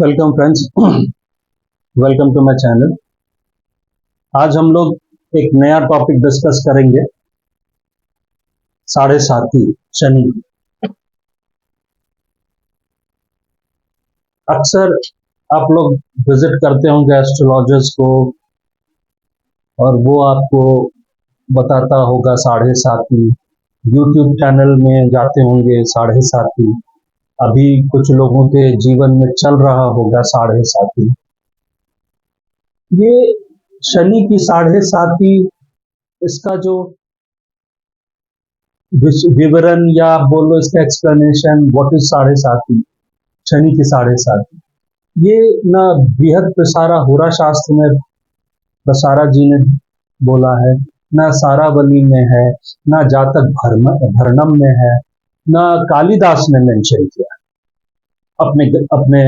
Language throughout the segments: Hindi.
Welcome friends, welcome to my channel. आज हम लोग एक नया टॉपिक डिस्कस करेंगे, साढ़े साथी शनि। अक्सर आप लोग विजिट करते होंगे एस्ट्रोलॉजर्स को और वो आपको बताता होगा साढ़े साथी। यूट्यूब चैनल में जाते होंगे साढ़े साथी। अभी कुछ लोगों के जीवन में चल रहा होगा साढ़े साथी। ये शनि की साढ़े साथी, इसका जो विवरण या आप बोलो इसका एक्सप्लेनेशन, व्हाट इज साढ़े साथी, शनि की साढ़े साथी, ये ना बृहद प्रसारा होरा शास्त्र में प्रसारा जी ने बोला है, ना सारावली में है, ना जातक भरणम में है, ना कालिदास ने मेंशन किया अपने अपने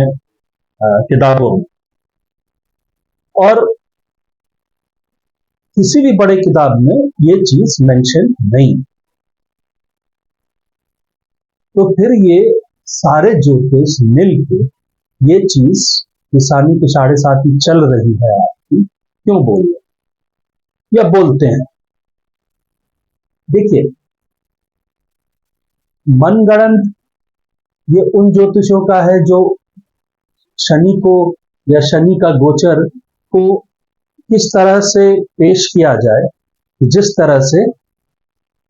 किताबों में, और किसी भी बड़े किताब में ये चीज मेंशन नहीं। तो फिर ये सारे ज्योतिष मिलके ये चीज किसानी की साढ़े साथी चल रही है आपकी, क्यों बोल रहे या बोलते हैं? देखिए, मनगणंत ये उन ज्योतिषों का है जो शनि को या शनि का गोचर को किस तरह से पेश किया जाए, जिस तरह से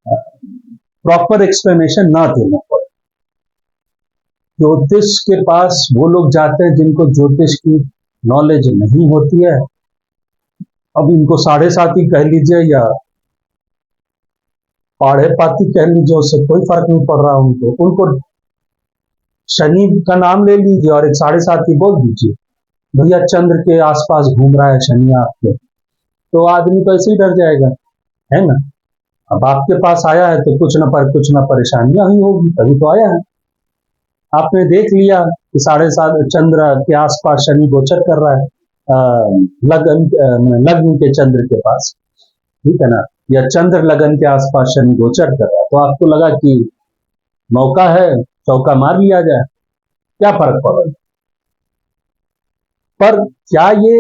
प्रॉपर एक्सप्लेनेशन ना देना पड़े। ज्योतिष के पास वो लोग जाते हैं जिनको ज्योतिष की नॉलेज नहीं होती है। अब इनको साढ़े साथी कह लीजिए या पाढ़े पाती कह लीजिए, उससे कोई फर्क नहीं पड़ रहा उनको शनि का नाम ले लीजिए और एक साढ़े साथी बोल दीजिए, भैया चंद्र के आसपास घूम रहा है शनि आपके, तो आदमी तो ऐसे ही डर जाएगा, है ना। अब आपके पास आया है तो कुछ ना परेशानियां ही होगी, तभी तो आया है। आपने देख लिया कि साढ़े सात चंद्र के आसपास शनि गोचर कर रहा है, लग्न के चंद्र के पास, ठीक है ना, या चंद्र लगन के आसपास शनि गोचर कर रहा है, तो आपको लगा कि मौका है, चौका मार लिया जाए, क्या फर्क पड़ेगा। पर क्या ये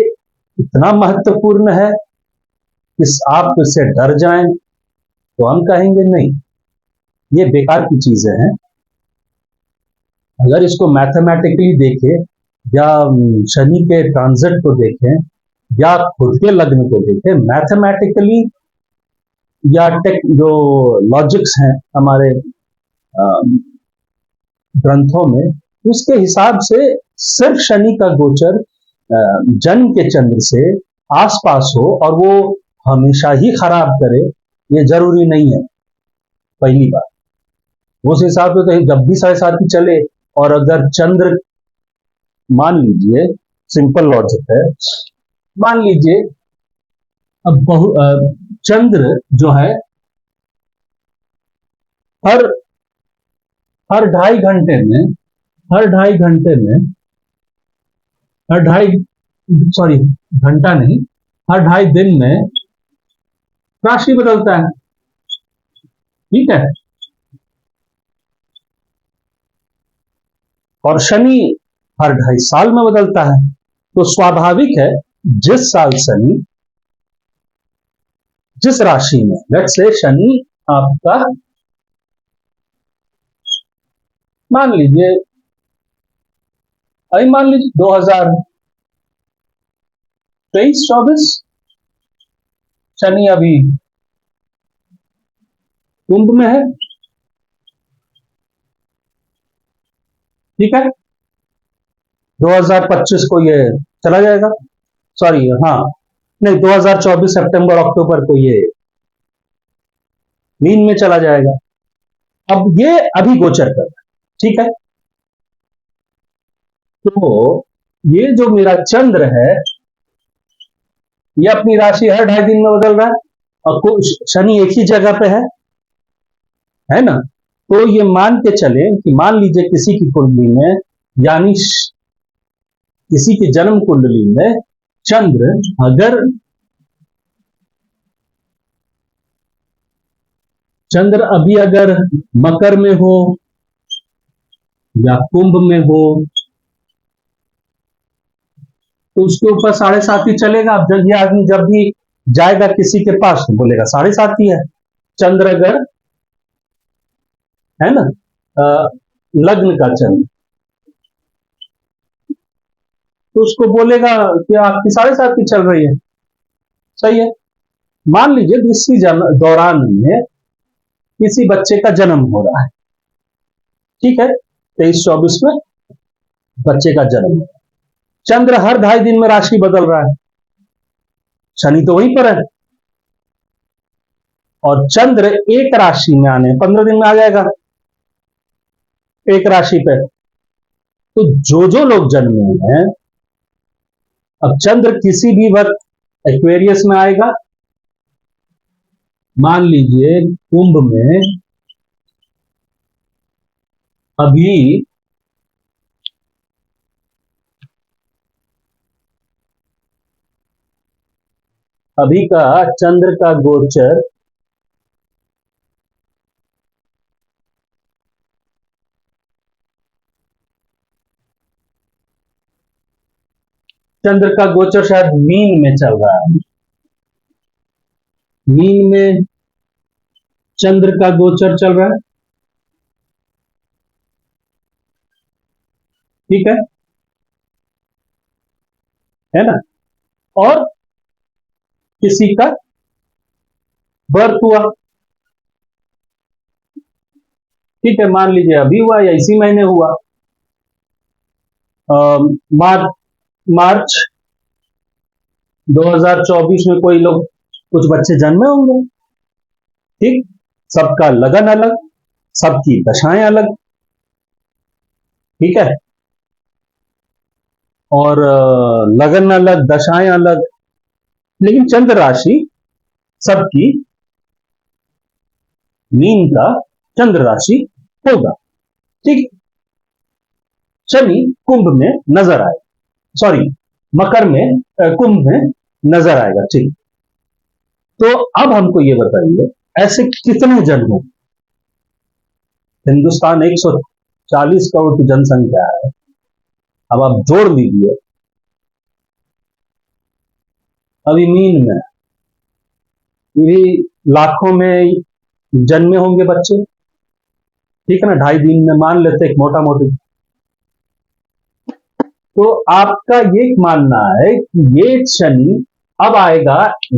इतना महत्वपूर्ण है कि आप इससे डर जाएं? तो हम कहेंगे नहीं, ये बेकार की चीजें हैं। अगर इसको मैथमेटिकली देखें या शनि के ट्रांजिट को देखें या खुद के लग्न को देखें मैथमेटिकली, या जो लॉजिक्स हैं हमारे ग्रंथों में, उसके हिसाब से सिर्फ शनि का गोचर जन्म के चंद्र से आसपास हो और वो हमेशा ही खराब करे, ये जरूरी नहीं है। पहली बात, उस हिसाब से तो जब भी साढ़े साथी चले, और अगर चंद्र, मान लीजिए, सिंपल लॉजिक है, मान लीजिए अब चंद्र जो है हर हर ढाई घंटे में हर ढाई घंटे में हर ढाई सॉरी घंटा नहीं, हर ढाई दिन में राशि बदलता है, ठीक है। और शनि हर ढाई साल में बदलता है, तो स्वाभाविक है जिस साल शनि जिस राशि में, लेट्स से शनि आपका मान लीजिए 2023-24 शनि अभी कुंभ में है, ठीक है। 2025 को ये चला जाएगा, सॉरी हाँ नहीं, 2024 सितंबर अक्टूबर को ये मीन में चला जाएगा। अब ये अभी गोचर कर रहा है, ठीक है। तो ये जो मेरा चंद्र है, ये अपनी राशि हर ढाई दिन में बदल रहा है, और शनि एक ही जगह पे है ना। तो ये मान के चले कि मान लीजिए किसी की कुंडली में, यानी किसी की जन्म कुंडली में चंद्र अगर अभी अगर मकर में हो या कुंभ में हो तो उसके ऊपर 7.5 ही चलेगा। अब जब ये आदमी जब भी जाएगा किसी के पास तो बोलेगा 7.5 ही है। चंद्र अगर है ना लग्न का चंद्र, तो उसको बोलेगा कि आपकी 7.5 ही चल रही है। सही है। मान लीजिए इसी दौरान में किसी बच्चे का जन्म हो रहा है, ठीक है, 23-24 में बच्चे का जन्म। चंद्र हर 2.5 दिन में राशि बदल रहा है, शनि तो वहीं पर है, और चंद्र एक राशि में आने 15 दिन में आ जाएगा एक राशि पे। तो जो लोग जन्मे हैं, अब चंद्र किसी भी वक्त एक्वेरियस में आएगा, मान लीजिए कुंभ में अभी का चंद्र का गोचर शायद मीन में चल रहा है। मीन में चंद्र का गोचर चल रहा है, ठीक है ना। और किसी का बर्थ हुआ, ठीक है, मान लीजिए अभी हुआ या इसी महीने हुआ, मार्च मार्च 2024 में कोई लोग कुछ बच्चे जन्मे होंगे, ठीक। सबका लगन अलग, सबकी दशाएं अलग, ठीक है, और लगन अलग, दशाएं अलग, लेकिन चंद्र राशि सबकी मीन का चंद्र राशि होगा, ठीक। शनि कुंभ में नजर आए, सॉरी मकर में कुंभ में नजर आएगा, ठीक। तो अब हमको ये बताइए ऐसे कितने जन्म, हिंदुस्तान 140 करोड़ की जनसंख्या है, अब आप जोड़ लीजिए, अभी मीन में भी लाखों में जन्मे होंगे बच्चे, ठीक है ना, 2.5 दिन में मान लेते एक मोटा मोटी। तो आपका ये मानना है कि ये शनि अब आएगा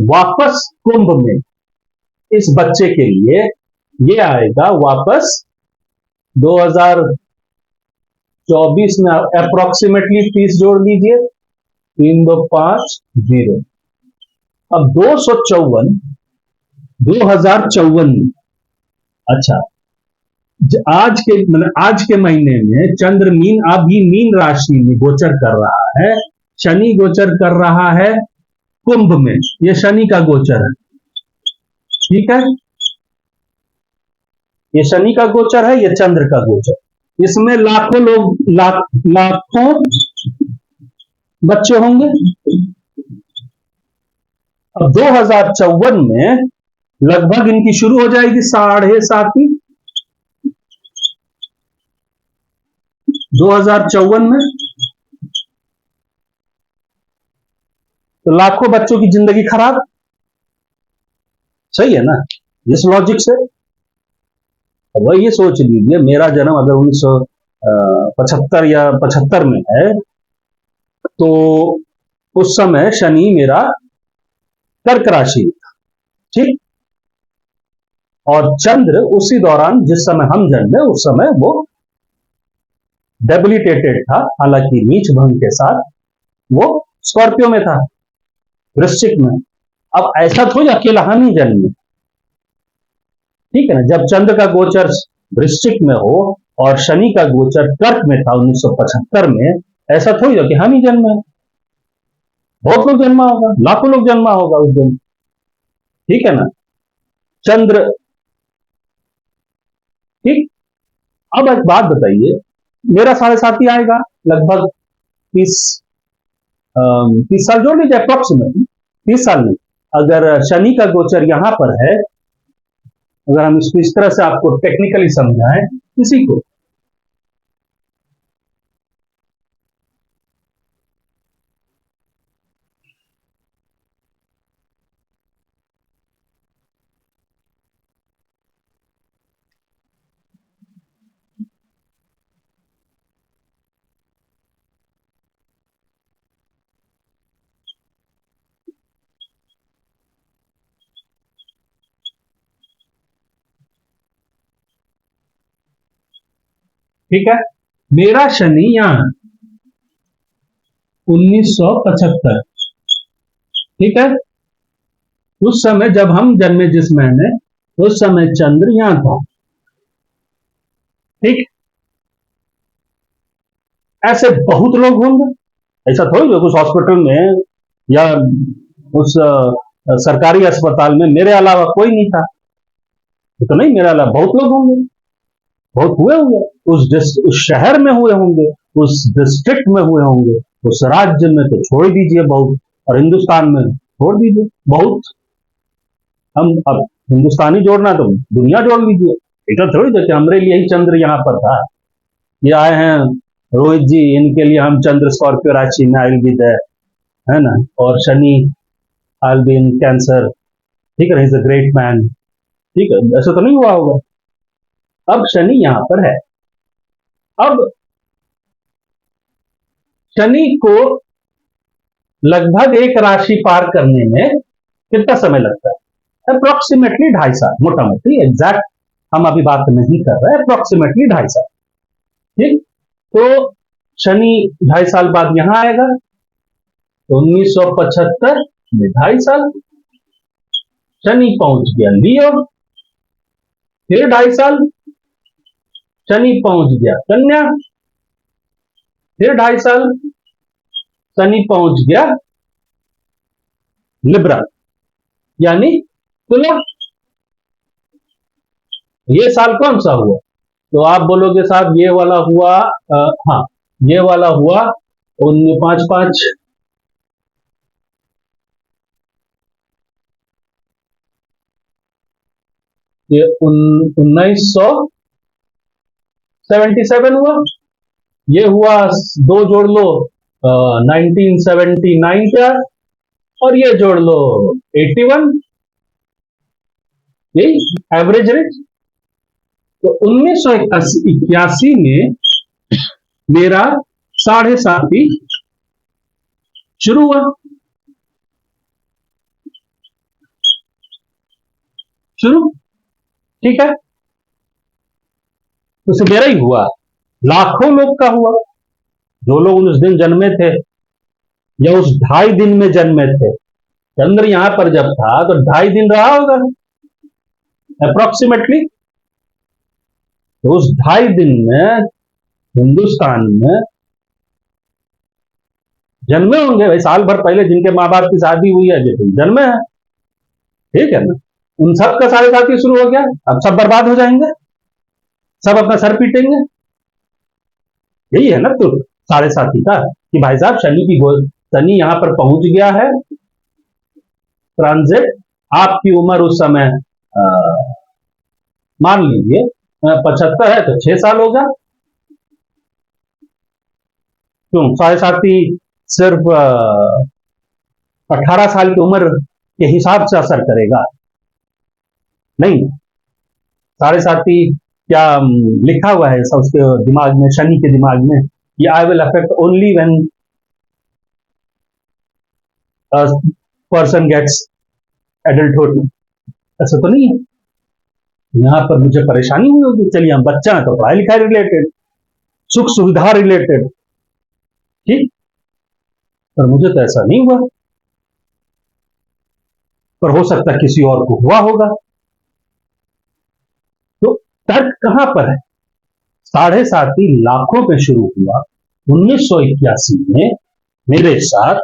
वापस कुंभ में, इस बच्चे के लिए ये आएगा वापस 2024 में, अप्रोक्सीमेटली 30 जोड़ लीजिए, 3, 2, 5, 0। अब 2054 में, अच्छा, आज के महीने में चंद्र अभी मीन राशि में गोचर कर रहा है, शनि गोचर कर रहा है कुंभ में, यह शनि का गोचर है, ठीक है, ये शनि का गोचर है, ये चंद्र का गोचर, इसमें लाखों लोग लाखों बच्चे होंगे। अब 2054 में लगभग इनकी शुरू हो जाएगी 7.5 2054 में, तो लाखों बच्चों की जिंदगी खराब, सही है ना, इस लॉजिक से। वह ये सोच लीजिए मेरा जन्म अगर 1975 या 75 में है, तो उस समय शनि मेरा कर्क राशि था, ठीक, और चंद्र उसी दौरान जिस समय हम जन्मे उस समय वो डेबिलिटेटेड था, हालांकि नीच भंग के साथ वो स्कॉर्पियो में था, वृश्चिक में। अब ऐसा थोड़ी अकेला हम ही जन्मे, ठीक है ना, जब चंद्र का गोचर वृश्चिक में हो और शनि का गोचर कर्क में था 1975 में, ऐसा थोड़ी कि हम ही जन्मे, बहुत लोग जन्मा होगा, लाखों लोग जन्मा होगा उस दिन, ठीक है ना, चंद्र, ठीक। अब एक बात बताइए, मेरा 7.5 ही आएगा लगभग 30 साल जोड़ लीजिए, अप्रोक्सीमेटली 30 साल में, अगर शनि का गोचर यहां पर है, अगर हम इसको इस तरह से आपको टेक्निकली समझाएं किसी को, ठीक है, मेरा शनि यहाँ 1975, ठीक है, उस समय जब हम जन्मे जिस महीने, उस समय चंद्र यहां था। ठीक, ऐसे बहुत लोग होंगे, ऐसा थोड़ी है कुछ हॉस्पिटल में या उस सरकारी अस्पताल में मेरे अलावा कोई नहीं था, तो नहीं, मेरे अलावा बहुत लोग होंगे, बहुत हुए होंगे, उस शहर में हुए होंगे, उस डिस्ट्रिक्ट में हुए होंगे, उस राज्य में तो छोड़ दीजिए बहुत, और हिंदुस्तान में छोड़ दीजिए बहुत। हम अब हिंदुस्तानी जोड़ना तो दुनिया जोड़ लीजिए, इतना थोड़ी देखिए हमारे लिए ही चंद्र यहाँ पर था, ये आए हैं रोहित जी, इनके लिए हम चंद्र स्कॉर्पियो राशि में आयल भी है ना, और शनि आई बी इन कैंसर, ठीक है, इज अ ग्रेट मैन, ठीक है, ऐसा तो नहीं हुआ होगा। अब शनि यहां पर है, अब शनि को लगभग एक राशि पार करने में कितना समय लगता है? अप्रोक्सीमेटली 2.5 साल, मोटा मोटी, एग्जैक्ट हम अभी बात नहीं कर रहे, अप्रोक्सीमेटली 2.5 साल। ठीक, तो शनि 2.5 साल बाद यहां आएगा, तो 1975 में 2.5 साल, शनि पहुंच गया लियो, फिर 2.5 साल, शनि पहुंच गया कन्या, फिर 2.5 साल, शनि पहुंच गया लिब्रा, यानी तुला। ये साल कौन सा हुआ? तो आप बोलोगे साहब ये वाला हुआ, हाँ, ये वाला हुआ 5/5, ये 1977 हुआ, ये हुआ, दो जोड़ लो 1979 का, और ये जोड़ लो 81, यही एवरेज रेट। तो 1981 में मेरा 7.5 शुरू हुआ, शुरू, ठीक है, तो मेरा ही हुआ, लाखों लोग का हुआ, जो लोग उस दिन जन्मे थे या उस 2.5 दिन में जन्मे थे। चंद्र यहां पर जब था तो 2.5 दिन रहा होगा अप्रोक्सीमेटली, तो उस 2.5 दिन में हिंदुस्तान में जन्मे होंगे भाई, साल भर पहले जिनके माँ बाप की शादी हुई है जो जन्मे हैं, ठीक है ना, उन सब का 7.5 शुरू हो गया, अब सब बर्बाद हो जाएंगे, सब अपना सर पीटेंगे। यही है ना तो 7.5 का, कि भाई साहब शनि यहां पर पहुंच गया है, ट्रांजिट, आपकी उम्र उस समय मान लीजिए 75 है तो 6 साल होगा, क्यों 7.5 सिर्फ 18 साल की उम्र के हिसाब से असर करेगा? नहीं, 7.5 क्या लिखा हुआ है उसके दिमाग में, शनि के दिमाग में, ये I will affect only when person gets adulthood, ऐसा तो नहीं है। यहां पर मुझे परेशानी हुई होगी, चलिए हम बच्चा हैं तो पढ़ाई लिखाई रिलेटेड, सुख सुविधा रिलेटेड, ठीक, पर मुझे तो ऐसा नहीं हुआ, पर हो सकता है किसी और को हुआ होगा। तो तर्क कहां पर है? 7.5 लाखों पे शुरू हुआ 1981 में मेरे साथ,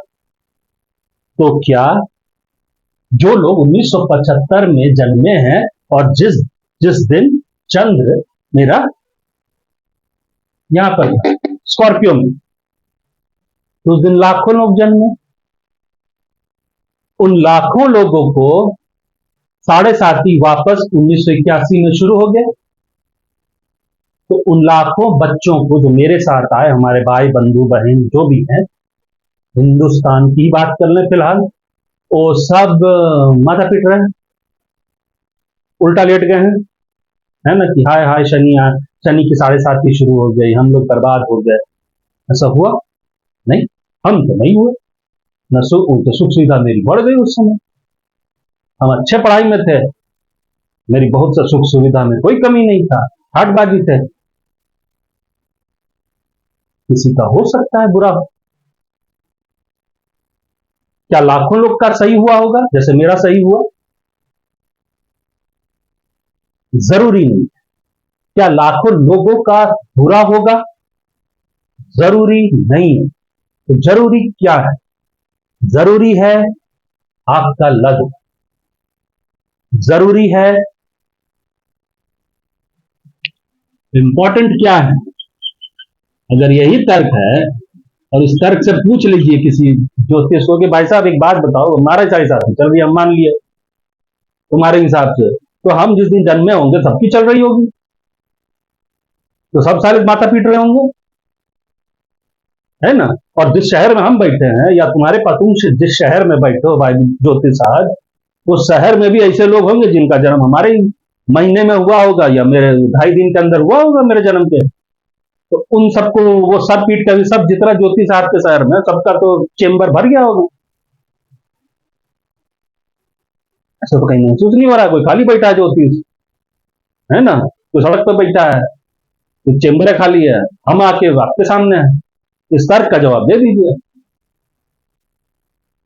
तो क्या जो लोग 1975 में जन्मे हैं और जिस जिस दिन चंद्र मेरा यहां पर था स्कॉर्पियो में, तो उस दिन लाखों लोग जन्मे, उन लाखों लोगों को 7.5 वापस 1981 में शुरू हो गया, तो उन लाखों बच्चों को जो मेरे साथ आए, हमारे भाई बंधु बहन जो भी हैं, हिंदुस्तान की बात कर लें फिलहाल, वो सब माथा पीट रहे हैं, उल्टा लेट गए हैं, है ना, कि हाय हाय शनि, शनि की 7.5 शुरू हो गई, हम लोग बर्बाद हो गए। ऐसा हुआ नहीं, हम तो नहीं हुए, न तो सुख सुविधा मेरी बढ़ गई उस समय, हम अच्छे पढ़ाई में थे, मेरी बहुत सा सुख सुविधा में कोई कमी नहीं था, ठाटबाजी थे, किसी का हो सकता है बुरा हो। क्या लाखों लोग का सही हुआ होगा जैसे मेरा सही हुआ? जरूरी नहीं। क्या लाखों लोगों का बुरा होगा? जरूरी नहीं है। तो जरूरी क्या है? जरूरी है आपका लग्न, जरूरी है। इंपॉर्टेंट क्या है? अगर यही तर्क है, और इस तर्क से पूछ लीजिए किसी ज्योतिष को कि भाई साहब एक बात बताओ, हमारा 40 चल रही है, हम मान लिए तुम्हारे हिसाब से, तो हम जिस दिन जन्मे होंगे सबकी चल रही होगी, तो सब साले माथा पीट रहे होंगे, है ना? और जिस शहर में हम बैठे हैं, या तुम्हारे तुम जिस शहर में बैठे हो भाई ज्योतिष साहब, उस शहर में भी ऐसे लोग होंगे जिनका जन्म हमारे ही महीने में हुआ होगा, या मेरे 2.5 दिन के अंदर हुआ होगा मेरे जन्म के। तो उन सबको वो सब पीट कर, सब जितना ज्योतिष आपके शहर में सबका तो चेम्बर भर गया होगा। ऐसा तो कहीं महसूस नहीं हो रहा, कोई खाली बैठा है ज्योतिष, है ना? कोई सड़क पर बैठा है, तो चेम्बर खाली है, हम आके आपके सामने हैं। इस तर्क का जवाब दे दीजिए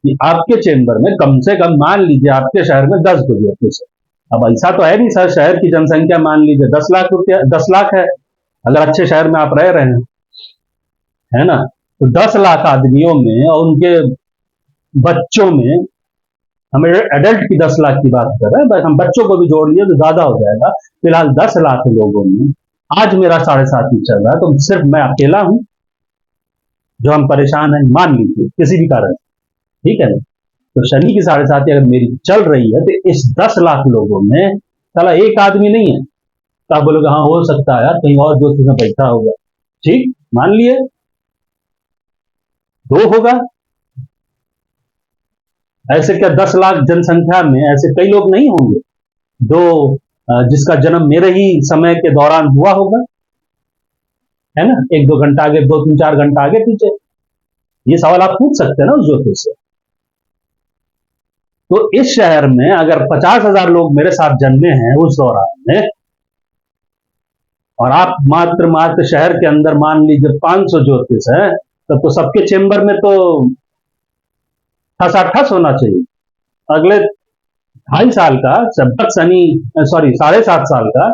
कि आपके चेम्बर में कम से कम मान लीजिए आपके शहर में 10 को ज्योतिष है। अब ऐसा तो है नहीं सर, शहर की जनसंख्या मान लीजिए 10 लाख 10 लाख है, अगर अच्छे शहर में आप रह रहे हैं, है ना? तो 10 लाख आदमियों में और उनके बच्चों में, हम एडल्ट की 10 लाख की बात कर रहे हैं, हम बच्चों को भी जोड़ लिए तो ज्यादा हो जाएगा। फिलहाल 10 लाख लोगों में आज मेरा 7.5 ही चल रहा है, तो सिर्फ मैं अकेला हूं जो हम परेशान हैं, मान लीजिए किसी भी कारण से, ठीक है ना? तो शनि की 7.5 अगर मेरी चल रही है, तो इस 10 लाख लोगों में साला एक आदमी नहीं है, तो आप बोलोगे हाँ हो सकता है यार कहीं और ज्योतिष में बैठा होगा, ठीक मान लिए 2 होगा। ऐसे क्या 10 लाख जनसंख्या में ऐसे कई लोग नहीं होंगे जो जिसका जन्म मेरे ही समय के दौरान हुआ होगा, है ना? 1-2 घंटा आगे, 2-3-4 घंटा आगे पीछे, ये सवाल आप पूछ सकते हैं ना उस ज्योतिष से। तो इस शहर में अगर 50,000 लोग मेरे साथ जन्मे हैं उस दौरान में, और आप मात्र मात्र शहर के अंदर मान लीजिए 500 ज्योतिष है, तब तो सबके चेंबर में तो ठस होना चाहिए। अगले 2.5 साल का जब तक शनि, सॉरी 7.5 साल का,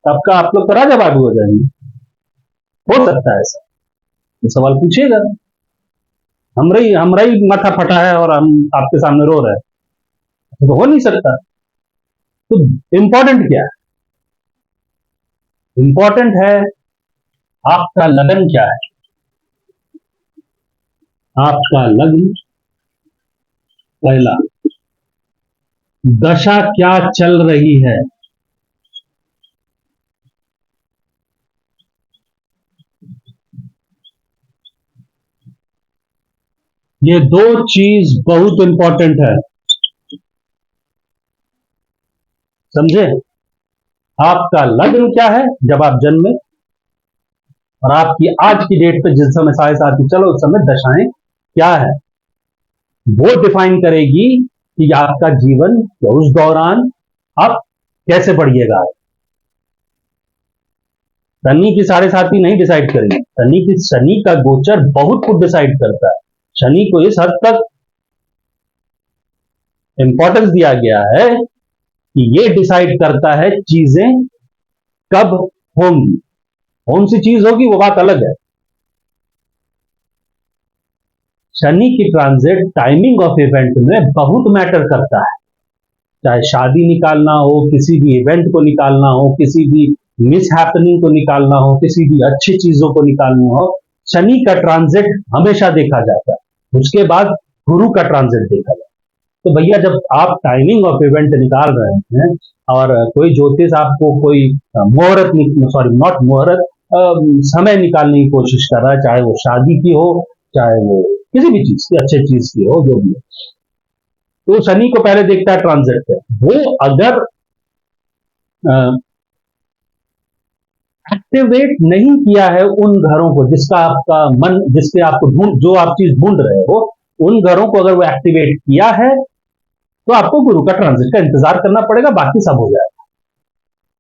तब का आप लोग तो राजा बाबू हो जाएंगे। हो सकता है ऐसा? ये सवाल पूछिएगा। हमरा ही माथा फटा है और हम आपके सामने रो रहे हैं, तो हो नहीं सकता। तो इंपॉर्टेंट क्या है? इंपॉर्टेंट है आपका लगन क्या है, आपका लग्न पहला, दशा क्या चल रही है, ये 2 चीज बहुत इंपॉर्टेंट है, समझे? आपका लग्न क्या है जब आप जन्मे, और आपकी आज की डेट पे जिस समय 7.5 चलो उस समय दशाएं क्या है, वो डिफाइन करेगी कि आपका जीवन या उस दौरान आप कैसे बढ़िएगा। शनि की 7.5 नहीं डिसाइड करेगी, शनि का गोचर बहुत कुछ डिसाइड करता है। शनि को इस हद तक इंपॉर्टेंस दिया गया है कि ये डिसाइड करता है चीजें कब होंगी, कौन सी चीज होगी वो बात अलग है। शनि की ट्रांजिट टाइमिंग ऑफ इवेंट में बहुत मैटर करता है, चाहे शादी निकालना हो, किसी भी इवेंट को निकालना हो, किसी भी मिस हैपनिंग को निकालना हो, किसी भी अच्छी चीजों को निकालना हो, शनि का ट्रांजिट हमेशा देखा जाता है। उसके बाद गुरु का ट्रांजिट देखा जाता है। तो भैया जब आप टाइमिंग ऑफ इवेंट निकाल रहे हैं, और कोई ज्योतिष आपको कोई मुहूर्त, सॉरी नॉट मुहूर्त, समय निकालने की कोशिश कर रहा है, चाहे वो शादी की हो, चाहे वो किसी भी चीज की, अच्छी चीज की हो, जो भी हो, तो शनि को पहले देखता है ट्रांजिट पे। वो अगर एक्टिवेट नहीं किया है उन घरों को जिसका आपका मन, जिसके आपको जो आप चीज ढूंढ रहे हो, उन घरों को अगर वो एक्टिवेट किया है, तो आपको गुरु का ट्रांजिट का इंतजार करना पड़ेगा, बाकी सब हो जाएगा।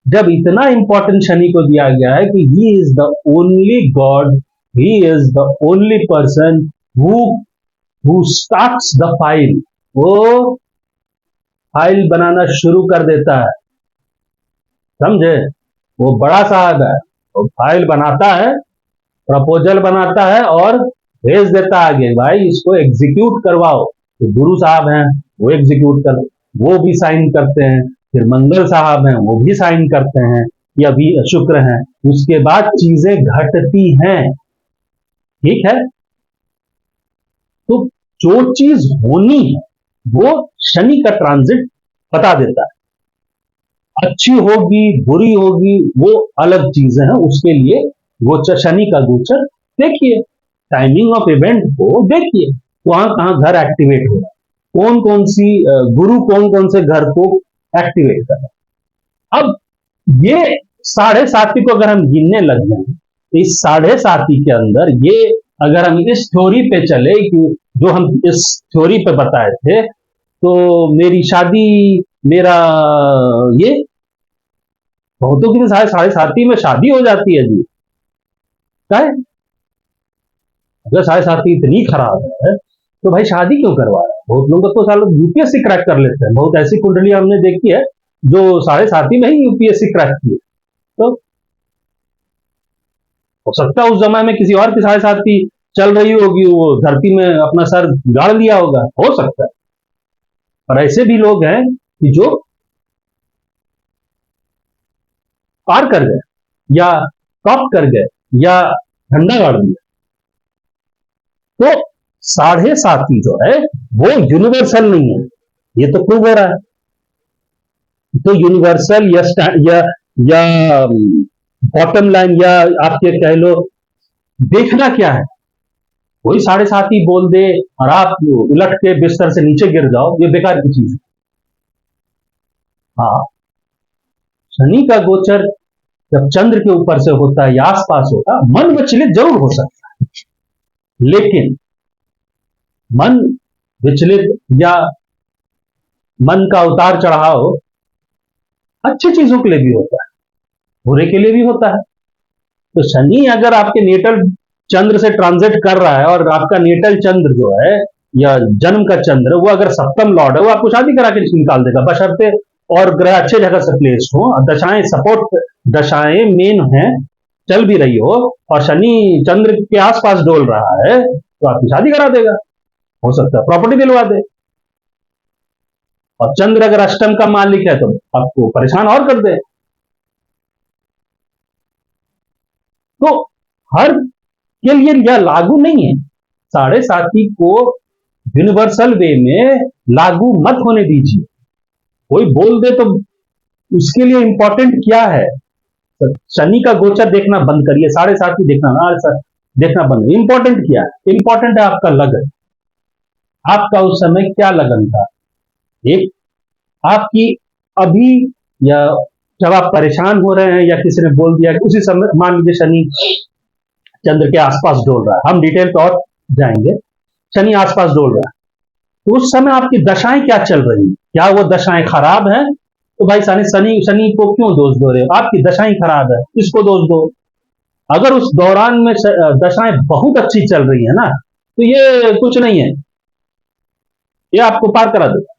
जब इतना इंपॉर्टेंट शनि को दिया गया है कि he is the only God he is the only person who starts the file. वो फाइल बनाना शुरू कर देता है, समझे? वो बड़ा साहब है, वो फाइल बनाता है, प्रपोजल बनाता है और भेज देता है आगे, भाई इसको एग्जीक्यूट करवाओ। तो गुरु साहब हैं, वो एग्जीक्यूट कर, वो भी साइन करते हैं, फिर मंगल साहब हैं, वो भी साइन करते हैं, या भी शुक्र हैं। उसके बाद चीजें घटती हैं, ठीक है? तो जो चीज होनी है वो शनि का ट्रांजिट बता देता है। अच्छी होगी बुरी होगी वो अलग चीजें हैं, उसके लिए गोचर, शनि का गोचर देखिए, टाइमिंग ऑफ इवेंट को देखिए, वहां कहां घर एक्टिवेट हो रहा है, कौन कौन सी गुरु कौन कौन से घर को एक्टिवेट कर रहा है। अब ये साढ़े साथी को अगर हम गिनने लग जाए, तो इस साढ़े साथी के अंदर ये, अगर हम इस थ्योरी पे चले कि जो हम इस थ्योरी पे बताए थे, तो मेरी शादी, मेरा ये, बहुतों की तो साढ़े साथी में शादी हो जाती है जी, क्या है? अगर साढ़े साथी इतनी खराब है तो भाई शादी क्यों करवा रहा है? बहुत लोग तो सालों यूपीएससी क्रैक कर लेते हैं, बहुत ऐसी कुंडली हमने देखी है जो साढ़े साथी में ही यूपीएससी क्रैक की है। तो हो सकता है उस जमाने में किसी और की साढ़े साथी चल रही होगी, वो धरती में अपना सर गाड़ लिया होगा, हो सकता है। और ऐसे भी लोग हैं कि जो पार कर गए, या टॉप कर गए, या झंडा गाड़ दिया। तो साढ़े साथी जो है वो यूनिवर्सल नहीं है, ये तो प्रूव हो रहा है। तो यूनिवर्सल या बॉटम लाइन, या आपके कह लो देखना क्या है, वही साढ़े साथी बोल दे और आप उलट के बिस्तर से नीचे गिर जाओ, ये बेकार की चीज है। हाँ, शनि का गोचर जब चंद्र के ऊपर से होता है या आसपास होता है, मन विचलित जरूर हो सकता है, लेकिन मन विचलित या मन का उतार चढ़ाव अच्छी चीजों के लिए भी होता है, बुरे के लिए भी होता है। तो शनि अगर आपके नेटल चंद्र से ट्रांजिट कर रहा है, और आपका नेटल चंद्र जो है या जन्म का चंद्र, वो अगर सप्तम लॉर्ड है, वो आपको शादी करा के निकाल देगा, बशर्ते और ग्रह अच्छे जगह से प्लेस हो, दशाएं सपोर्ट, दशाएं मेन है, चल भी रही हो, और शनि चंद्र के आसपास डोल रहा है, तो आपकी शादी करा देगा, हो सकता है प्रॉपर्टी दिलवा दे। और चंद्र अगर अष्टम का मालिक है तो आपको परेशान और कर दे। तो हर के लिए यह लागू नहीं है, साढ़े साथी को यूनिवर्सल वे में लागू मत होने दीजिए। कोई बोल दे तो उसके लिए इंपॉर्टेंट क्या है? शनि का गोचर देखना बंद करिए, साढ़े साथी देखना बंद। इंपॉर्टेंट क्या है? इंपॉर्टेंट है आपका लगन, आपका उस समय क्या लगन था। एक आपकी अभी, या जब आप परेशान हो रहे हैं, या किसी ने बोल दिया, उसी समय मान लीजिए शनि चंद्र के आसपास डोल रहा है, हम डिटेल पे और जाएंगे, शनि आसपास डोल रहा है, तो उस समय आपकी दशाएं क्या चल रही है? क्या वो दशाएं खराब हैं? तो भाई शनि शनि को क्यों दोष दो रहे हो? आपकी दशाएं खराब है, इसको दोष दो। अगर उस दौरान में दशाएं बहुत अच्छी चल रही है ना, तो ये कुछ नहीं है, ये आपको पार करा देगा।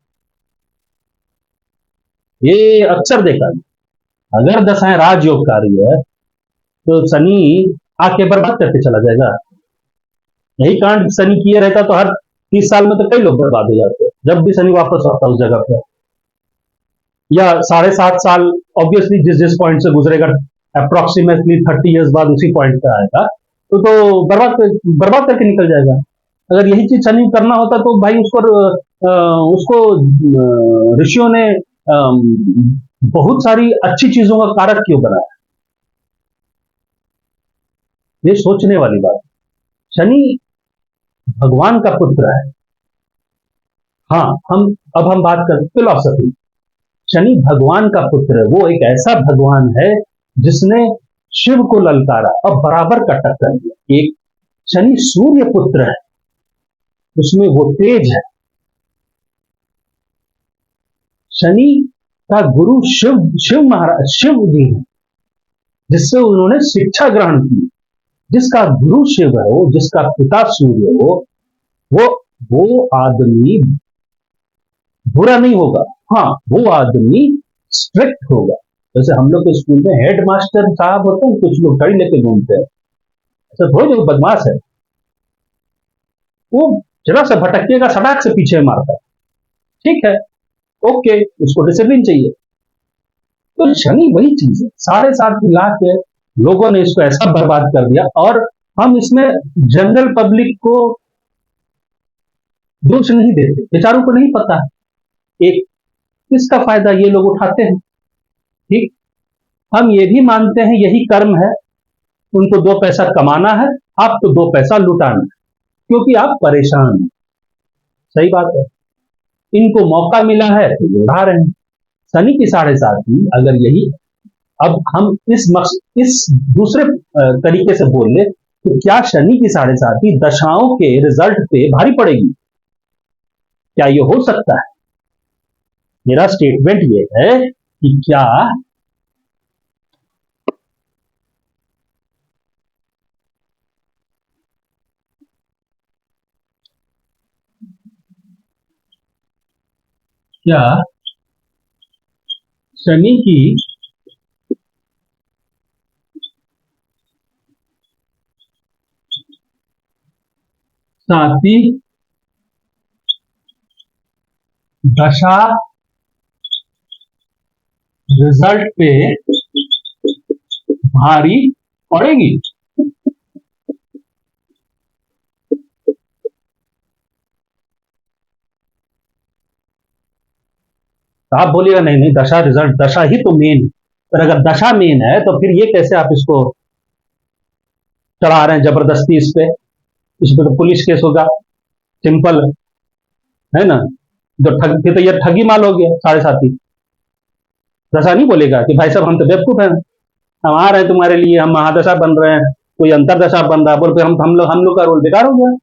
ये अक्सर देखा है। अगर दशाएं राजयोगकारी है तो शनि आके बर्बाद करके चला जाएगा। यही कांड शनि किए रहता तो हर 30 साल में तो कई लोग बर्बाद हो जाते, जब भी शनि वापस आता उस जगह पर। या 7.5 साल ऑब्वियसली जिस जिस पॉइंट से गुजरेगा, अप्रोक्सीमेटली 30 ईयर्स बाद उसी पॉइंट पे आएगा, तो बर्बाद करके निकल जाएगा। अगर यही चीज शनि करना होता तो भाई उसको ऋषियों ने बहुत सारी अच्छी चीजों का कारक क्यों बनाया? ये सोचने वाली बात। शनि भगवान का पुत्र है। हाँ, हम बात करते फिलोसफी। शनि भगवान का पुत्र है, वो एक ऐसा भगवान है जिसने शिव को ललकारा और बराबर का टक्कर दिया। एक शनि सूर्य पुत्र है, उसमें वो तेज है। शनि का गुरु शिव जी है, जिससे उन्होंने शिक्षा ग्रहण की। जिसका गुरु शिव हो, जिसका पिता सूर्य हो, वो वो आदमी बुरा नहीं होगा। हाँ, वो आदमी स्ट्रिक्ट होगा। जैसे हम लोग के स्कूल में हेड मास्टर साहब होते हैं, कुछ लोग कड़ी लेके घूमते हैं, ऐसा थोड़ी जो बदमाश है, वो जरा सा भटकिएगा सड़क से पीछे मारता है, ठीक है, ओके, उसको डिसिप्लिन चाहिए। तो शनि वही चीज है, साढ़े सात मिला के लोगों ने इसको ऐसा बर्बाद कर दिया। और हम इसमें जनरल पब्लिक को दोष नहीं देते, बेचारों को नहीं पता। एक इसका फायदा ये लोग उठाते हैं, ठीक। हम ये भी मानते हैं यही कर्म है, उनको दो पैसा कमाना है, आपको दो पैसा लुटाना है, क्योंकि आप परेशान हैं। सही बात है, इनको मौका मिला है तो ये उड़ा रहे हैं। शनि की साढ़े साथी अगर यही, अब हम इस दूसरे तरीके से बोल ले तो क्या शनि की साढ़े साथी दशाओं के रिजल्ट पे भारी पड़ेगी? क्या ये हो सकता है? मेरा स्टेटमेंट ये है कि क्या शनि की साथी दशा रिजल्ट पे भारी पड़ेगी? तो आप बोलिएगा नहीं नहीं, दशा रिजल्ट, दशा ही तो मेन है। पर अगर दशा मेन है तो फिर ये कैसे आप इसको चढ़ा रहे हैं जबरदस्ती इस पे तो पुलिस केस होगा, सिंपल है ना। जो ठग, फिर तो ये ठगी माल हो गया साढ़े साथी। दशा नहीं बोलेगा कि भाई साहब हम तो बेवकूफ हैं, हम आ रहे हैं तुम्हारे लिए, हम महादशा बन रहे हैं, कोई अंतरदशा बन रहा है, बोल, फिर हम लोग का रोल बेकार हो गया।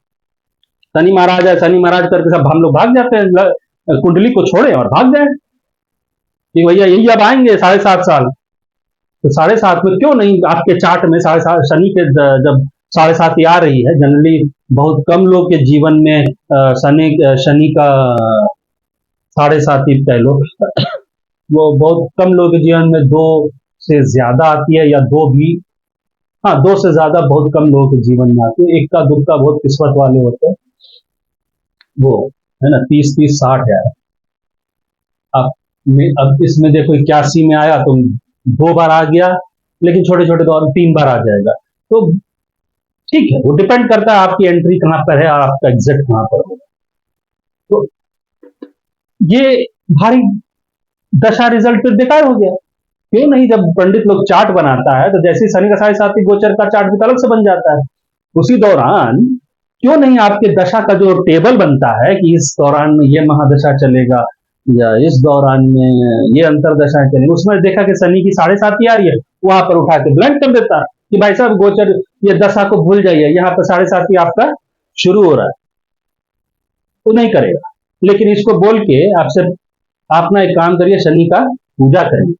शनि महाराज है, शनि महाराज करके सब हम लोग भाग जाते हैं, कुंडली को छोड़े और भाग जाए कि भैया यही अब आएंगे 7.5 साल। तो 7.5 में क्यों नहीं आपके चार्ट में 7.5 शनि के जब 7.5 आ रही है, जनरली बहुत कम लोग के जीवन में शनि का 7.5 कह लो, वो बहुत कम लोगों के जीवन में दो से ज्यादा आती है, या दो भी, हाँ, दो से ज्यादा बहुत कम लोगों के जीवन में आती है। इक्का दुक्का बहुत किस्मत वाले होते हैं वो, है ना, 30-30-60 है। अब इसमें देखो 81 में आया तो 2 बार आ गया, लेकिन छोटे छोटे दौर में 3 बार आ जाएगा। तो ठीक है, वो डिपेंड करता है आपकी एंट्री कहां पर है और आपका एग्जिट कहां पर होगा। तो ये भारी दशा रिजल्ट फिर बेकार हो गया। क्यों नहीं, जब पंडित लोग चार्ट बनाता है तो जैसे ही शनि का 7.5 गोचर का चार्ट भी अलग से बन जाता है, उसी दौरान क्यों नहीं आपके दशा का जो टेबल बनता है कि इस दौरान में ये महादशा चलेगा या इस दौरान में ये अंतरदशा चलेगी, उसमें देखा कि शनि की 7.5 आ रही है, वहां पर उठा के ब्लैंक कर देता कि भाई साहब गोचर, ये दशा को भूल जाइए, यहाँ पर 7.5 आपका शुरू हो रहा है। तो नहीं करेगा, लेकिन इसको बोल के आपसे, आप ना एक काम करिए, शनि का पूजा करिए।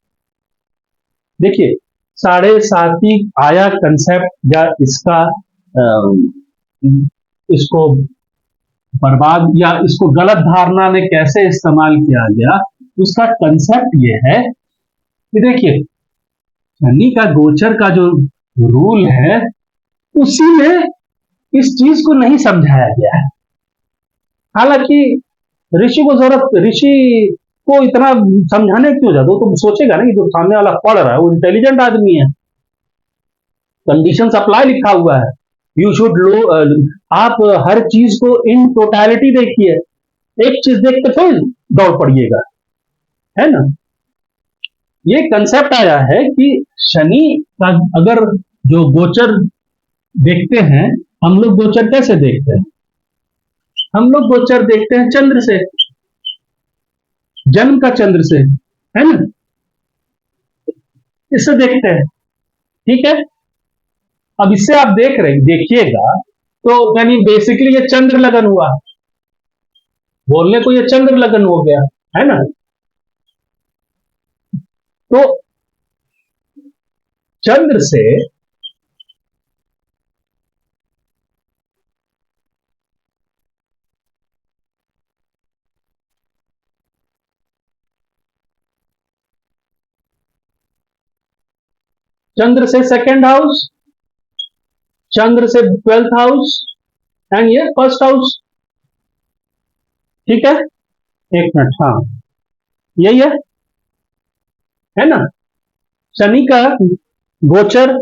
देखिए, 7.5 आया कंसेप्ट या इसका इसको बर्बाद या इसको गलत धारणा में कैसे इस्तेमाल किया गया, उसका कंसेप्ट ये है कि देखिए, शनि का गोचर का जो रूल है उसी में इस चीज को नहीं समझाया गया है। हालांकि ऋषि को इतना समझाने क्यों जाता, तो सोचेगा ना कि जो सामने वाला पढ़ रहा है वो इंटेलिजेंट आदमी है, कंडीशन अप्लाई लिखा हुआ है, यू शुड लो, आप हर चीज को इन टोटलिटी देखिए, एक चीज देख के फिर दौड़ पड़िएगा, है ना। ये कंसेप्ट आया है कि शनि का अगर जो गोचर देखते हैं, हम लोग गोचर कैसे देखते हैं, हम लोग गोचर देखते हैं चंद्र से, जन्म का चंद्र से, है ना, इससे देखते हैं, ठीक है। अब इससे आप देखिएगा तो यानी बेसिकली ये चंद्र लगन हुआ, बोलने को ये चंद्र लगन हो गया, है ना। तो चंद्र से चंद्र से सेकंड हाउस, चंद्र से 12th हाउस एंड ये फर्स्ट हाउस। ठीक है, एक मिनट, हाँ यही है ना। शनि का गोचर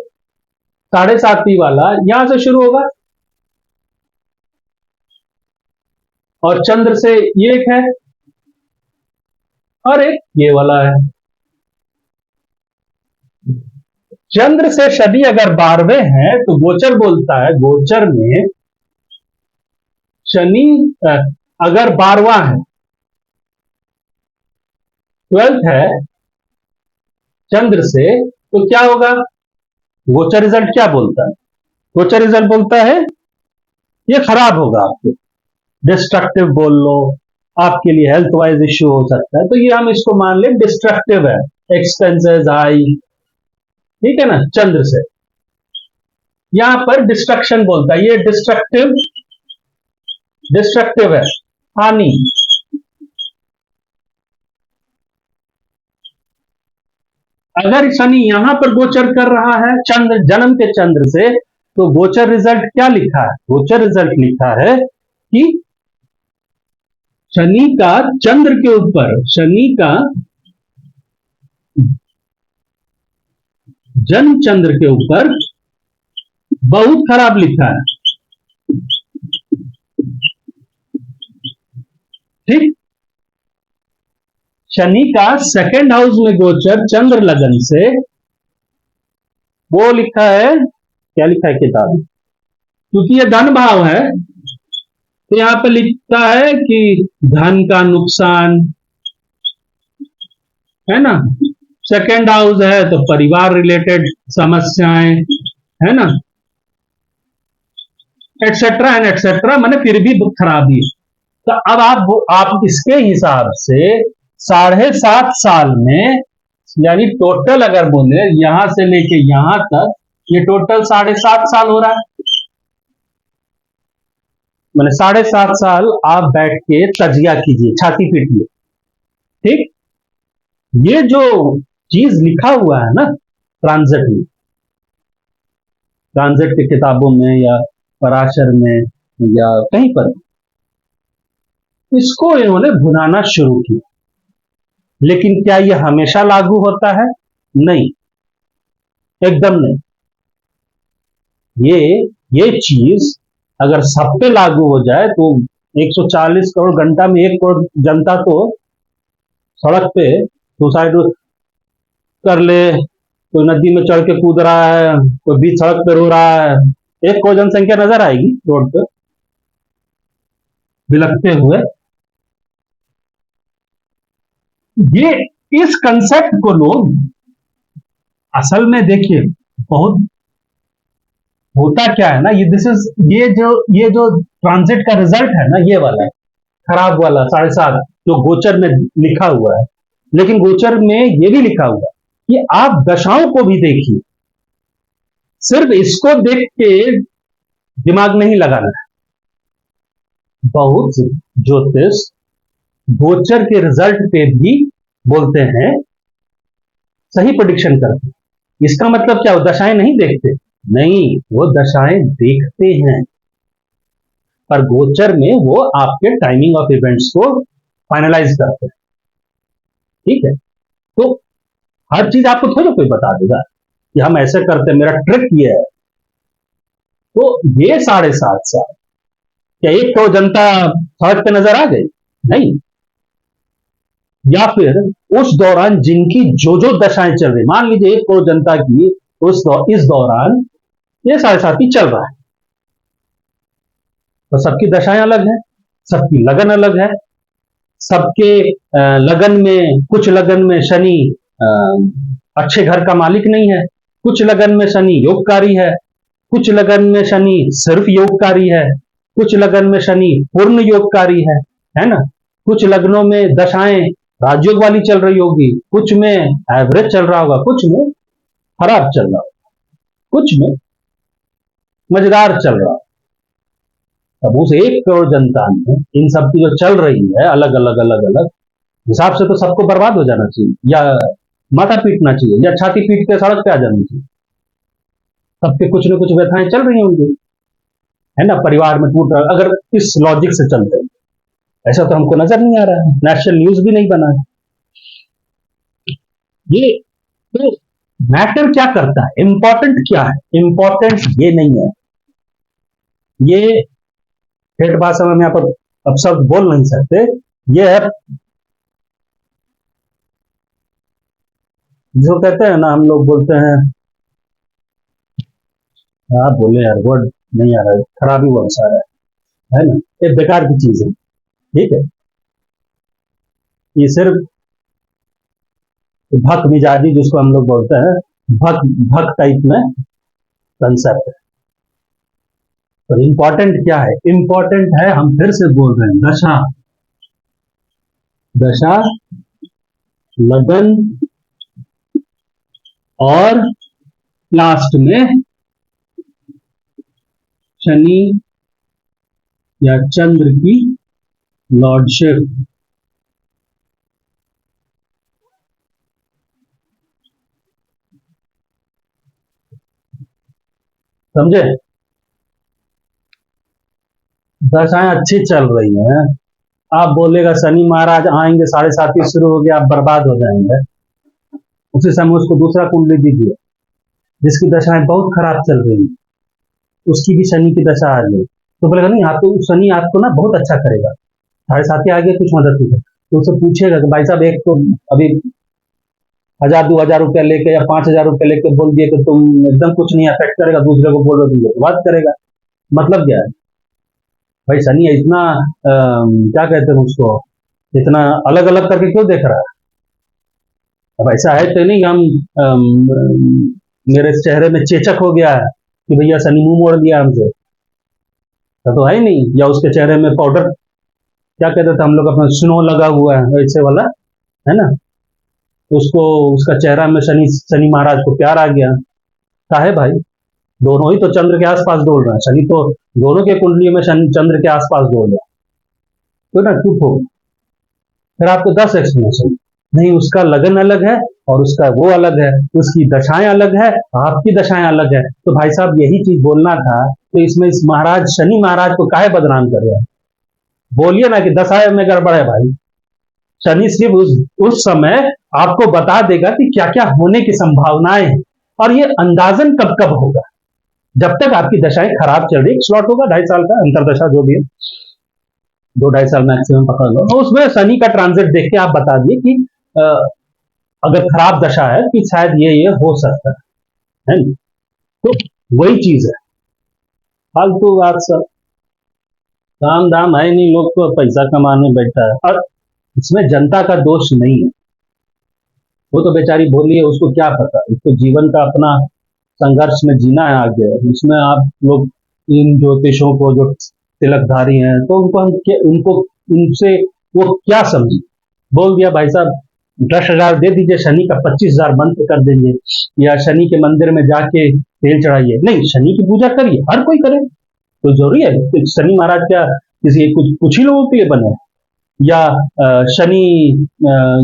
7.5 वाला यहां से शुरू होगा और चंद्र से ये एक है और एक ये वाला है। चंद्र से शनि अगर 12वें हैं तो गोचर बोलता है, गोचर में शनि अगर 12वां है, 12th है चंद्र से, तो क्या होगा? गोचर रिजल्ट क्या बोलता है? गोचर रिजल्ट बोलता है ये खराब होगा, आपके डिस्ट्रक्टिव बोल लो, आपके लिए हेल्थ वाइज इश्यू हो सकता है, तो ये हम इसको मान लें डिस्ट्रक्टिव है, एक्सपेंसेस हाई। ठीक है ना, चंद्र से यहां पर डिस्ट्रक्शन बोलता है, ये डिस्ट्रक्टिव डिस्ट्रक्टिव है, हानि। अगर शनि यहां पर गोचर कर रहा है चंद्र, जन्म के चंद्र से, तो गोचर रिजल्ट क्या लिखा है? गोचर रिजल्ट लिखा है कि शनि का चंद्र के ऊपर, शनि का जन्म चंद्र के ऊपर बहुत खराब लिखा है। ठीक, शनि का सेकंड हाउस में गोचर चंद्र लगन से, वो लिखा है, क्या लिखा है किताब में, क्योंकि ये धन भाव है तो यहां पर लिखता है कि धन का नुकसान है ना। सेकंड हाउस है तो परिवार रिलेटेड समस्याएं, है ना, एटसेट्रा एंड एटसेट्रा, मैंने फिर भी खराबी। तो अब आप इसके हिसाब से 7.5 साल में, यानी टोटल अगर बोले यहां से लेके यहां तक, ये टोटल 7.5 साल हो रहा है। मैंने 7.5 साल आप बैठ के तजिया कीजिए, छाती पीटिए। ठीक, ये जो चीज लिखा हुआ है ना ट्रांजिट में, ट्रांजिट की किताबों में या पराशर में या कहीं पर, इसको इन्होंने भुनाना शुरू किया। लेकिन क्या यह हमेशा लागू होता है? नहीं, एकदम नहीं। ये चीज अगर सब पे लागू हो जाए तो 140 करोड़ घंटा में 1 करोड़ जनता तो सड़क पे सुसाइड कर ले, कोई नदी में चढ़ के कूद रहा है, कोई बीच सड़क पे रो रहा है, 1 करोड़ जनसंख्या नजर आएगी रोड पे बिलखते हुए। ये इस कंसेप्ट को लोग असल में देखिए, बहुत होता क्या है ना, ये जो ट्रांजिट का रिजल्ट है ना, ये वाला है खराब वाला 7.5 जो गोचर में लिखा हुआ है। लेकिन गोचर में ये भी लिखा हुआ है कि आप दशाओं को भी देखिए, सिर्फ इसको देख के दिमाग नहीं लगाना है। बहुत ज्योतिष गोचर के रिजल्ट पे भी बोलते हैं, सही प्रेडिक्शन करते हैं। इसका मतलब क्या, वो दशाएं नहीं देखते? नहीं, वो दशाएं देखते हैं, पर गोचर में वो आपके टाइमिंग ऑफ इवेंट्स को फाइनलाइज करते हैं। ठीक है, तो हर चीज आपको थोड़ा कोई बता देगा कि हम ऐसे करते हैं, मेरा ट्रिक ये है। तो ये 7.5 साल क्या 1 करोड़ जनता सड़क पे नजर आ गई? नहीं। या फिर उस दौरान जिनकी जो दशाएं चल रही, मान लीजिए 1 करोड़ जनता की इस दौरान ये 7.5 चल रहा है, तो सबकी दशाएं अलग है, सबकी लगन अलग है। सबके लगन में, कुछ लगन में शनि अच्छे घर का मालिक नहीं है, कुछ लगन में शनि योगकारी है, कुछ लगन में शनि सिर्फ योगकारी है, कुछ लगन में शनि पूर्ण योगकारी है ना। कुछ लग्नों में दशाएं राजयोग वाली चल रही होगी, कुछ में एवरेज चल रहा होगा, कुछ में खराब चल रहा होगा, कुछ में मजेदार चल रहा होगा। अब उस 1 करोड़ जनता में इन सब की जो चल रही है अलग अलग अलग अलग हिसाब से, तो सबको बर्बाद हो जाना चाहिए, या माथा पीटना चाहिए, या छाती पीट के सड़क पे आ जाना चाहिए। सबके कुछ न कुछ व्यथाएं चल रही होंगी, है ना, परिवार में टूट रहा, अगर इस लॉजिक से चलते हैं। ऐसा तो हमको नजर नहीं आ रहा है, नेशनल न्यूज भी नहीं बना है ये। तो मैटर क्या करता है, इंपॉर्टेंट क्या है, इंपॉर्टेंट ये नहीं है, ये ठेठ भाषा में यहाँ पर अब शब्द बोल नहीं सकते, ये है जो कहते हैं ना, हम लोग बोलते हैं, आप बोले यार, वर्ड नहीं आ रहा है, खराबी वर्ड आ रहा है ना, ये बेकार की चीज है, ठीक है। ये सिर्फ भक मिजाजी जिसको हम लोग बोलते हैं, भक भक टाइप में कंसेप्ट है। तो इंपॉर्टेंट क्या है, इंपॉर्टेंट है, हम फिर से बोल रहे हैं, दशा, दशा, लगन, और लास्ट में शनि या चंद्र की लॉर्डशिप। समझे, दशाएं अच्छी चल रही हैं, आप बोलेगा शनि महाराज आएंगे, 7.5 शुरू हो गया, आप बर्बाद हो जाएंगे, उसी समय उसको दूसरा कुंडली दीजिए जिसकी दशाएं बहुत खराब चल रही है, उसकी भी शनि की दशा आ गई, तो बोलेगा नहीं, आपको शनि आपको ना बहुत अच्छा करेगा, 7.5 आ गया, कुछ मदद नहीं है, तो उससे पूछेगा कि भाई साहब, एक तो अभी 1,000-2,000 रुपया लेके या 5,000 रुपया लेके बोल दिए कि तुम एकदम कुछ नहीं अफेक्ट करेगा, दूसरे को बोल रहे हो बात करेगा, मतलब क्या है भाई, शनि इतना क्या कहते हैं उसको, इतना अलग अलग करके क्यों देख रहा है। अब ऐसा है तो नहीं हम मेरे चेहरे में चेचक हो गया है कि भैया शनि मुंह मोड़ लिया हमसे, तो है ही नहीं, या उसके चेहरे में पाउडर, क्या कहते थे हम लोग अपना, स्नो लगा हुआ है ऐसे वाला, है ना, उसको, उसका चेहरा में शनि शनि महाराज को प्यार आ गया, का है भाई, दोनों ही तो चंद्र के आसपास डोल रहे हैं, शनि तो दोनों के कुंडली में शनि चंद्र के आसपास डोल रहा है, तो ना चुप हो, फिर आपको 10 एक्सप्लेनेशन, नहीं उसका लगन अलग है और उसका वो अलग है, उसकी दशाएं अलग है, आपकी दशाएं अलग है, तो भाई साहब यही चीज बोलना था, तो इसमें इस महाराज शनि महाराज को काहे बदनाम कर रहे हैं, बोलिए ना कि दशाएं में गड़बड़ है भाई, शनि सिर्फ उस समय आपको बता देगा कि क्या क्या होने की संभावनाएं हैं, और ये अंदाजन कब कब होगा, जब तक आपकी दशाएं खराब चल रही, स्लॉट होगा 2.5 साल का अंतरदशा जो भी है, 2-2.5 साल मैक्सिमम पकड़ लो, और उसमें शनि का ट्रांजिट देख के आप बता दिए कि अगर खराब दशा है कि शायद ये हो सकता है ना? तो वही चीज है, फालतू बात सब, काम दाम है नहीं, लोग तो पैसा कमाने बैठा है, और इसमें जनता का दोष नहीं है, वो तो बेचारी बोली है, उसको क्या पता, उसको जीवन का अपना संघर्ष में जीना है आगे, उसमें आप लोग इन ज्योतिषों को जो तिलकधारी हैं, तो उनको हम उनको उनसे वो क्या समझे, बोल दिया भाई साहब 10,000 दे दीजिए, शनि का 25,000 मंत्र कर देंगे, या शनि के मंदिर में जाके तेल चढ़ाइए, नहीं शनि की पूजा करिए, हर कोई करे, तो जरूरी है कि शनि महाराज क्या किसी कुछ ही लोगों के लिए बने, या शनि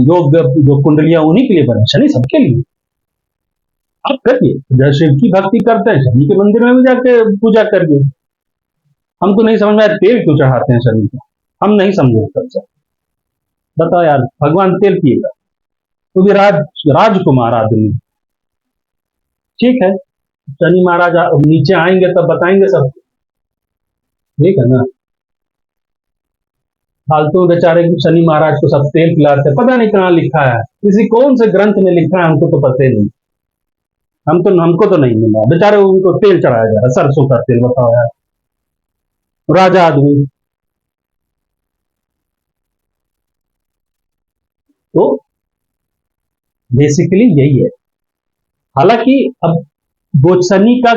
योग जो कुंडलियां उन्हीं के लिए बने, शनि सबके लिए, आप करिए, जैसे शिव की भक्ति करते हैं शनि के मंदिर में भी जाके पूजा करिए, हमको नहीं समझ में आया तेल क्यों चढ़ाते हैं शनि को, हम नहीं समझे सबसे, बताओ यार, भगवान तेल पिएगा, तो भी राजकुमार आदमी, ठीक है, शनि महाराज नीचे आएंगे तब बताएंगे सब, ठीक है ना, फालतू बेचारे शनि महाराज को सब तेल पिलाते, पता नहीं कहाँ लिखा है, किसी कौन से ग्रंथ में लिखा है, हमको तो पता ही नहीं, हमको तो नहीं मिला, बेचारे उनको तेल चढ़ाया जा रहा है, सरसों का तेल, बताओ यार, राजा आदमी, तो बेसिकली यही है, हालांकि अब शनि का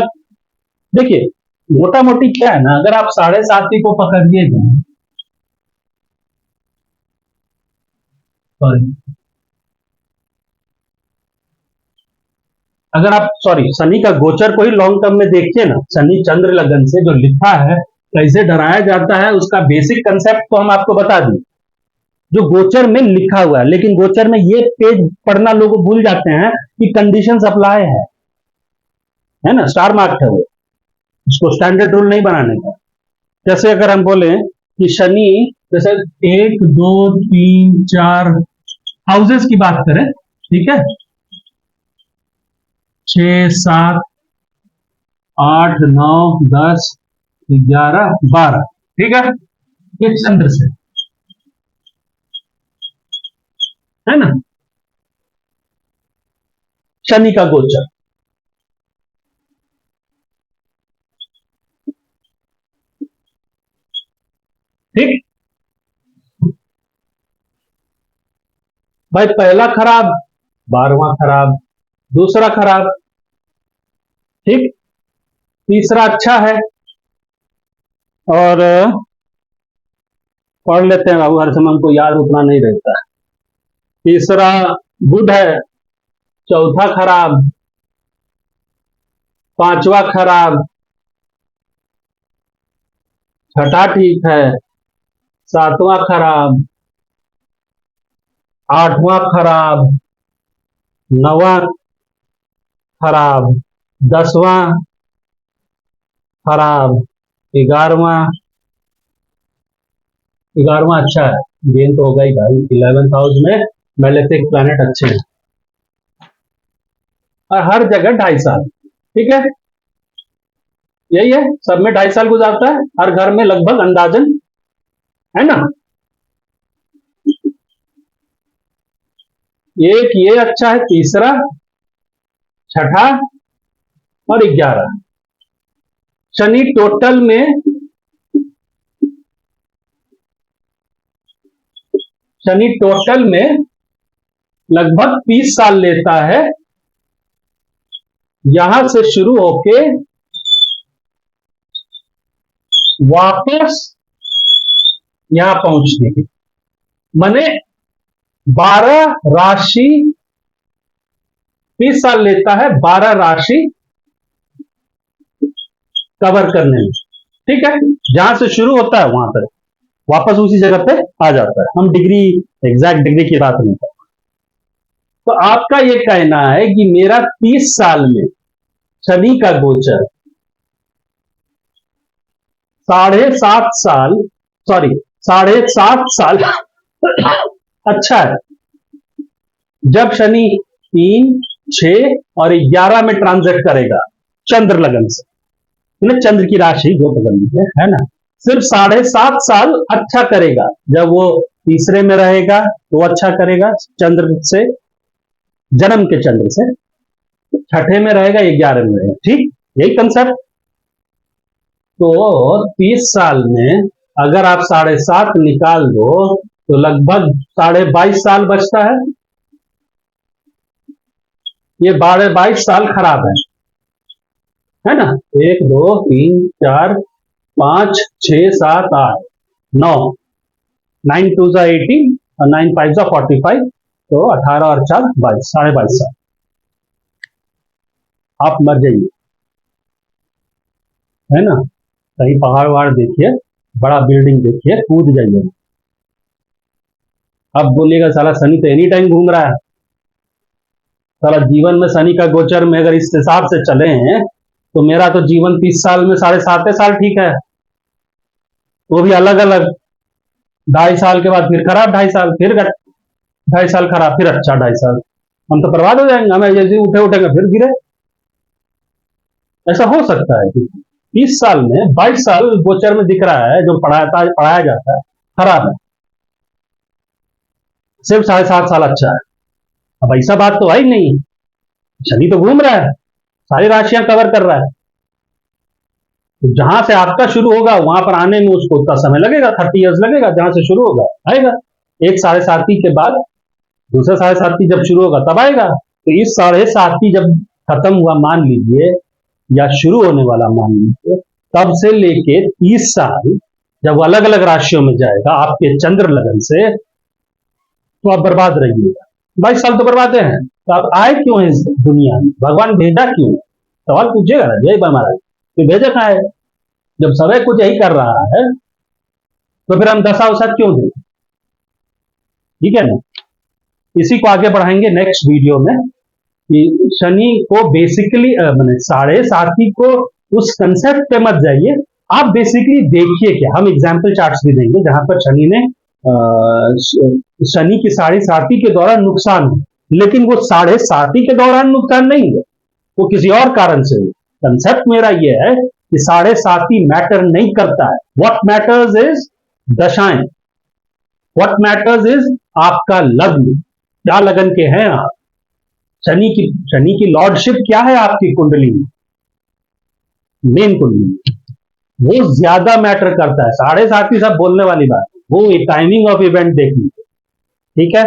देखिए, मोटा मोटी क्या है ना, अगर आप 7.5 को पकड़िएगा, सॉरी, अगर आप सॉरी शनि का गोचर को ही लॉन्ग टर्म में देखिए ना, शनि चंद्र लगन से जो लिखा है, कैसे डराया जाता है, उसका बेसिक कंसेप्ट तो हम आपको बता दें, जो गोचर में लिखा हुआ है, लेकिन गोचर में ये पेज पढ़ना लोग भूल जाते हैं कि कंडीशंस अप्लाई है है ना, स्टार मार्क है वो, उसको स्टैंडर्ड रूल नहीं बनाने का। जैसे अगर हम बोले कि शनि, जैसे 1 2 3 4 हाउसेस की बात करें, ठीक है, 6 7 8 9 10 11 12, ठीक है, ये चंद्र से है ना, शनि का गोचर। ठीक भाई, पहला खराब, 12वां खराब, दूसरा खराब, ठीक, तीसरा अच्छा है। और पढ़ लेते हैं बाबू, हर समय हमको याद उतना नहीं रहता। तीसरा बुध है, चौथा खराब, पांचवा खराब, छठा ठीक है, सातवां खराब, आठवां खराब, नौवां खराब, 10वां खराब, 11वां, 11वां अच्छा है, गेन तो होगा ही भाई, 11th हाउस में मैलेफिक प्लैनेट अच्छे हैं, और हर जगह 2.5 साल, ठीक है, यही है, सब में 2.5 साल गुजारता है, हर घर में लगभग अंदाजन, है ना। एक ये अच्छा है, तीसरा, छठा और 11। शनि टोटल में, शनि टोटल में लगभग 30 साल लेता है, यहां से शुरू होके वापस यहां पहुंचने की, माने 12 राशि, 30 साल लेता है 12 राशि कवर करने में, ठीक है, जहां से शुरू होता है वहां तक वापस उसी जगह पे आ जाता है। हम डिग्री, एग्जैक्ट डिग्री की बात नहीं करते। तो आपका ये कहना है कि मेरा 30 साल में शनि का गोचर 7.5 साल, सॉरी 7.5 साल अच्छा है, जब शनि 3 6 और 11 में ट्रांजेक्ट करेगा चंद्र लगन से, चंद्र की राशि जो पकड़ लीजिए, है ना, सिर्फ 7.5 साल अच्छा करेगा, जब वो तीसरे में रहेगा तो अच्छा करेगा चंद्र से, जन्म के चंद्र से, छठे में रहेगा, 11 में रहेगा, ठीक, यही कंसेप्ट। तो 30 साल में अगर आप 7.5 निकाल दो तो लगभग 22.5 साल बचता है, ये 22 साल खराब है ना, 1 2 3 4 5 6 7 8 9, 9 2 18 और 9 5 45, तो 18 और 4 22, 22.5 साल आप मर जाइए, है ना, कहीं पहाड़ वहाड़ देखिए, बड़ा बिल्डिंग देखिए, कूद जाइए। अब बोलिएगा साला शनि तो एनी टाइम घूम रहा है, साला जीवन में शनि का गोचर में अगर इस हिसाब से चले हैं तो मेरा तो जीवन 30 साल में 7.5 साल ठीक है, वो भी अलग अलग, 2.5 साल के बाद फिर खराब 2.5 साल, फिर 2.5 साल खराब, फिर अच्छा 2.5 साल, हम तो बर्बाद हो जाएंगे, हमें जैसे उठे उठेंगे फिर गिरे। ऐसा हो सकता है कि 30 साल में 22 साल गोचर में दिख रहा है, जो पढ़ाया जाता है खराब है, सिर्फ 7.5 साल अच्छा है। अब ऐसा बात तो है ही नहीं, शनि तो घूम रहा है, सारी राशियां कवर कर रहा है, तो जहां से आपका शुरू होगा वहां पर आने में उसको उतना समय लगेगा, 30 ईयर्स लगेगा, जहां से शुरू होगा आएगा, एक 7.5 के बाद दूसरा 7.5 जब शुरू होगा तब आएगा, तो इस 7.5 जब खत्म हुआ मान लीजिए, या शुरू होने वाला मान लीजिए, तब से लेके 30 साल जब अलग अलग राशियों में जाएगा आपके चंद्र लगन से, तो आप बर्बाद रहिएगा। 22 साल तो बर्बाद है, तो आप आए क्यों हैं इस दुनिया में, भगवान भेजा क्यों, सवाल पूछिएगा ना, जय महाराज, तो भेजा कहा है, जब समय कुछ यही कर रहा है तो फिर हम दशा उसा क्यों दें, ठीक है ना। इसी को आगे बढ़ाएंगे नेक्स्ट वीडियो में। कि शनि को बेसिकली मैंने साढ़े साथी को उस कंसेप्ट पे मत जाइए, आप बेसिकली देखिए क्या, हम एग्जाम्पल चार्ट्स भी देंगे जहां पर शनि ने शनि की साढ़े साथी के दौरान नुकसान हो, लेकिन वो साढ़े साथी के दौरान नुकसान नहीं है, वो किसी और कारण से हो। कंसेप्ट मेरा ये है कि साढ़े साथी मैटर नहीं करता है, व्हाट मैटर्स इज दशाएं, व्हाट मैटर्स इज आपका लग्न, क्या लगन के हैं आप, शनि की लॉर्डशिप क्या है आपकी कुंडली में, मेन कुंडली में, वो ज्यादा मैटर करता है। साढ़े साथी सब बोलने वाली बात है, वो टाइमिंग ऑफ इवेंट देखनी, ठीक है।